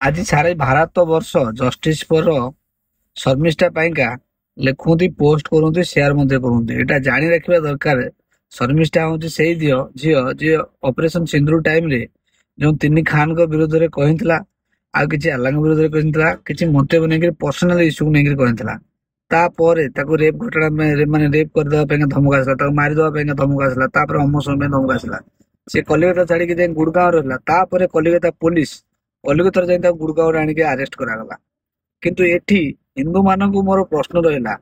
ଆଜି ସାରା ଭାରତ ବର୍ଷ ଜଷ୍ଟିସ ଫର ଶର୍ମିଷ୍ଠା ପାଇଁକା ଲେଖୁନ୍ତି, ପୋଷ୍ଟ କରନ୍ତି, ସେୟାର ମଧ୍ୟ କରନ୍ତି। ଏଇଟା ଜାଣି ରଖିବା ଦରକାର। ଶର୍ମିଷ୍ଠା ହଉଛି ସେଇ ଝିଅ ଯିଏ ଅପରେସନ ସିନ୍ଦୁର ଟାଇମରେ ଯୋଉ ତିନି ଖାନଙ୍କ ବିରୁଦ୍ଧରେ କହିଥିଲା, ଆଉ କିଛି ଆଲ୍ଲାଙ୍କ ବିରୁଦ୍ଧରେ କହିଥିଲା, କିଛି ମନ୍ତବ୍ୟ ନେଇକି ପର୍ସନାଲ ଇସ୍ୟୁକୁ ନେଇକି କହିଥିଲା। ତାପରେ ତାକୁ ରେପ୍ ଘଟଣା ମାନେ ରେପ୍ କରିଦେବା ପାଇଁ ଧମକ ଆସିଲା, ତାକୁ ମାରିଦେବା ପାଇଁ ଧମକ ଆସିଲା, ତାପରେ ଅମୋଷଣ ପାଇଁ ଧମକ ଆସିଲା। ସେ କଲିକତା ଛାଡିକି ଯାଇ ଗୁଡଗାଁव ରହିଲା। ତାପରେ କଲିକତା ପୋଲିସ କଲିକତାରେ ଯାଇ ତାକୁ ଗୁଡଗାଁରେ ଆଣିକି ଆରେଷ୍ଟ କରାଗଲା। କିନ୍ତୁ ଏଠି ହିନ୍ଦୁ ମାନଙ୍କୁ ମୋର ପ୍ରଶ୍ନ ରହିଲା,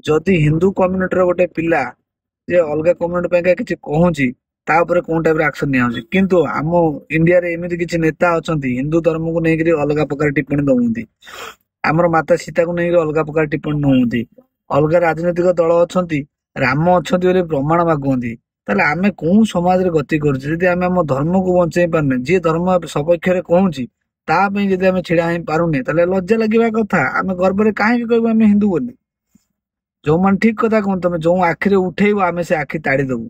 ଯଦି ହିନ୍ଦୁ କମ୍ୟୁନିଟିର ଗୋଟେ ପିଲା ଯେ ଅଲଗା କମ୍ୟୁନିଟି ପାଇଁ କିଛି କହୁଛି, ତା ଉପରେ କୋଉ ଟାଇପର ଆକ୍ସନ ନିଆଯାଉଛି। କିନ୍ତୁ ଆମ ଇଣ୍ଡିଆରେ ଏମିତି କିଛି ନେତା ଅଛନ୍ତି ହିନ୍ଦୁ ଧର୍ମକୁ ନେଇକରି ଅଲଗା ପ୍ରକାର ଟିପ୍ପଣୀ ଦଉଛନ୍ତି। ଆମର ମାତା ସୀତାକୁ ନେଇକି ଅଲଗା ପ୍ରକାର ଟିପ୍ପଣୀ ନଉଛନ୍ତି। ଅଲଗା ରାଜନୈତିକ ଦଳ ଅଛନ୍ତି ରାମ ଅଛନ୍ତି ବୋଲି ପ୍ରମାଣ ମାଗୁଛନ୍ତି। ତାହେଲେ ଆମେ କୋଉ ସମାଜରେ ଗତି କରୁଛେ ଯଦି ଆମେ ଆମ ଧର୍ମକୁ ବଞ୍ଚେଇ ପାରୁନେ? ଯିଏ ଧର୍ମ ସପକ୍ଷରେ କହୁଛି ତା ପାଇଁ ଯଦି ଆମେ ଛିଡା ହେଇ ପାରୁନେ, ତାହେଲେ ଲଜ୍ଜା ଲାଗିବା କଥା। ଆମେ ଗର୍ବରେ କାହିଁକି କହିବୁ ଆମେ ହିନ୍ଦୁ ବୋଲି? ଯୋଉମାନେ ଠିକ କଥା କୁହନ୍ତୁ, ତମେ ଯୋଉ ଆଖିରେ ଉଠେଇବ ଆମେ ସେ ଆଖି ତାଡିଦବୁ।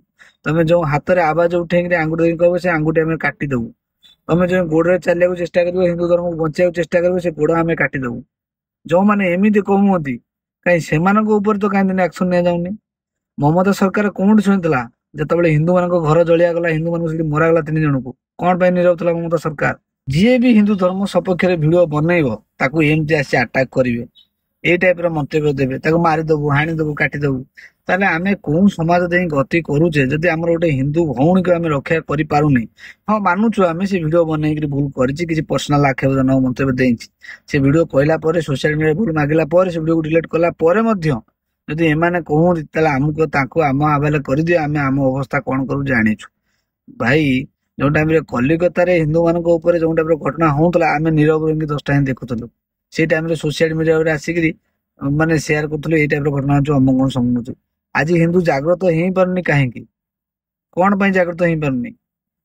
ତମେ ଯୋଉ ହାତରେ ଆବାଜ ଉଠେଇକି ଆଙ୍ଗୁଠି ଦେଇକି କହିବ ସେ ଆଙ୍ଗୁଠି ଆମେ କାଟିଦବୁ। ତମେ ଯୋଉ ଗୋଡରେ ଚାଲିବାକୁ ଚେଷ୍ଟା କରିବ, ହିନ୍ଦୁ ଧର୍ମକୁ ବଞ୍ଚେଇବାକୁ ଚେଷ୍ଟା କରିବ, ସେ ଗୋଡ ଆମେ କାଟିଦବୁ। ଯୋଉମାନେ ଏମିତି କହୁଛନ୍ତି କାହିଁ ସେମାନଙ୍କ ଉପରେ ତ କାହିଁକି ଆକ୍ସନ ନିଆଯାଉନି? ମମତା ସରକାର କୋଉଠି ଶୁଣିଥିଲା ଯେତେବେଳେ ହିନ୍ଦୁ ମାନଙ୍କ ଘର ଜଳିଆ ଗଲା, ହିନ୍ଦୁ ମାନଙ୍କୁ ସେଠି ମରାଗଲା 3 ଜଣଙ୍କୁ? କଣ ପାଇଁ ନିରବ ଥିଲା ମମତା ସରକାର? ଯିଏ ବି ହିନ୍ଦୁ ଧର୍ମ ସପକ୍ଷରେ ଭିଡିଓ ବନେଇବ ତାକୁ ଏମିତି ଆସି ଆଟାକ କରିବେ, ଏଇ ଟାଇପର ମନ୍ତବ୍ୟ ଦେବେ, ତାକୁ ମାରିଦବୁ, ହାଣିଦବୁ, କାଟିଦବୁ। ତାହେଲେ ଆମେ କୋଉ ସମାଜ ଦେଇ ଗତି କରୁଛେ ଯଦି ଆମର ଗୋଟେ ହିନ୍ଦୁ ଭଉଣୀକୁ ଆମେ ରକ୍ଷା କରିପାରୁନି? ହଁ ମାନୁଛୁ, ଆମେ ସେ ଭିଡିଓ ବନେଇକି ଭୁଲ କରିଛି, କିଛି ପର୍ସନାଲ ଆକ୍ଷେପଜନକ ମନ୍ତବ୍ୟ ଦେଇଛି। ସେ ଭିଡିଓ କହିଲା ପରେ, ସୋସିଆଲ ମିଡିଆରେ ଭୁଲ ମାଗିଲା ପରେ, ସେ ଭିଡିଓକୁ ଡିଲିଟ କଲା ପରେ ମଧ୍ୟ ଯଦି ଏମାନେ କହୁନ୍ତି, ତାହେଲେ ଆମକୁ ତାଙ୍କୁ ଆମ ହବାଲେ କରିଦିଅ। ଆମେ ଆମ ଅବସ୍ଥା କଣ କରୁ ଜାଣିଛୁ। ଭାଇ, ଯୋଉ ଟାଇମରେ କଲିକତାରେ ହିନ୍ଦୁ ମାନଙ୍କ ଉପରେ ଯୋଉ ଟାଇପର ଘଟଣା ହଉଥିଲା, ଆମେ ନୀରବ ରହିକି 10ଟା ହିଁ ଦେଖୁଥିଲୁ। ସେଇ ଟାଇମରେ ସୋସିଆଲ ମିଡିଆରେ ଆସିକିରି ମାନେ ସେୟାର କରୁଥିଲୁ, ଏଇ ଟାଇପର ଘଟଣା ହଉଛି, ଅମୁକ ସମୁକ ହଉଛି। ଆଜି ହିନ୍ଦୁ ଜାଗ୍ରତ ହେଇପାରୁନି କାହିଁକି? କଣ ପାଇଁ ଜାଗ୍ରତ ହେଇପାରୁନି?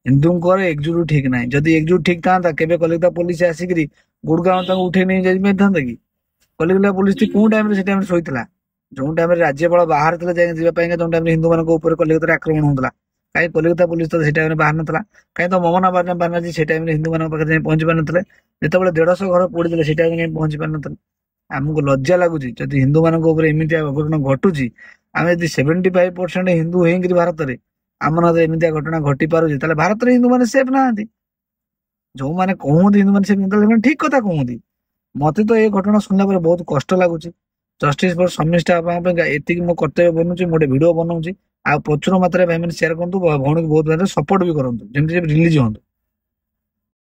ହିନ୍ଦୁଙ୍କର ଏକଜୁଟ ଠିକ ନାହିଁ। ଯଦି ଏକଜୁଟ ଠିକ ଥାନ୍ତା, କେବେ କଲିକତା ପୋଲିସ ଆସିକିରି ଗୁଡଗାଁव ତାଙ୍କୁ ଉଠେଇ ନେଇ ଯାଇ ପାରିଥାନ୍ତା କି? କଲିକତା ପୋଲିସ କୋଉ ଟାଇମରେ ସେ ଟାଇମରେ ଶୋଇଥିଲା? ଯୋଉ ଟାଇମରେ ରାଜ୍ୟପାଳ ବାହାର ଥିଲା ଯାଇ ଯିବା ପାଇଁ, ଯୋଉ ଟାଇମରେ ହିନ୍ଦୁ ମାନଙ୍କ ଉପରେ କଲିକତାରେ ଆକ୍ରମଣ ହଉଥିଲା, କାହିଁ କଲିକତା ପୋଲିସ ତ ସେ ଟାଇମରେ ବାହାର ନଥିଲା? କାହିଁ ତ ମମତା ବାନାର୍ଜୀ ସେ ଟାଇମରେ ହିନ୍ଦୁ ମାନଙ୍କ ପାଖରେ ଯାଇ ପହଞ୍ଚି ପାରିନଥିଲେ? ଯେତେବେଳେ 150 ଘର ପୋଡିଥିଲେ ସେ ଟାଇମରେ ଯାଇ ପହଞ୍ଚି ପାରିନଥିଲେ? ଆମକୁ ଲଜ୍ଜା ଲାଗୁଛି ଯଦି ହିନ୍ଦୁ ମାନଙ୍କ ଉପରେ ଏମିତିଆ ଅଘଟଣ ଘଟୁଛି। ଆମେ ଯଦି 75% ହିନ୍ଦୁ ହେଇକିରି ଭାରତରେ ଆମର ଏମିତିଆ ଘଟଣା ଘଟି ପାରୁଛି, ତାହେଲେ ଭାରତରେ ହିନ୍ଦୁ ମାନେ ସେଫ୍ ନାହାନ୍ତି। ଯୋଉମାନେ କହୁଛନ୍ତି ହିନ୍ଦୁ ମାନେ ସେଫ୍, ସେମାନେ ଠିକ କଥା କହୁଛନ୍ତି। ମତେ ତ ଏଇ ଘଟଣା ଶୁଣିଲା ପରେ ବହୁତ କଷ୍ଟ ଲାଗୁଛି। ଜଷ୍ଟିସ ଫର ଶର୍ମିଷ୍ଠା ପାଇଁ ଏତିକି ମୋ କର୍ତ୍ତବ୍ୟ ବନୁଛି। ମୁଁ ଗୋଟେ ଭିଡିଓ ବନଉଛି, ଆଉ ପ୍ରଚୁର ମାତ୍ରାରେ ଭାଇମାନେ ସେୟାର କରନ୍ତୁ, ଭଉଣୀକୁ ବହୁତ ମାତ୍ରାରେ ସପୋର୍ଟ ବି କରନ୍ତୁ, ଯେମିତି ରିଲିଜ ହୁଅନ୍ତୁ।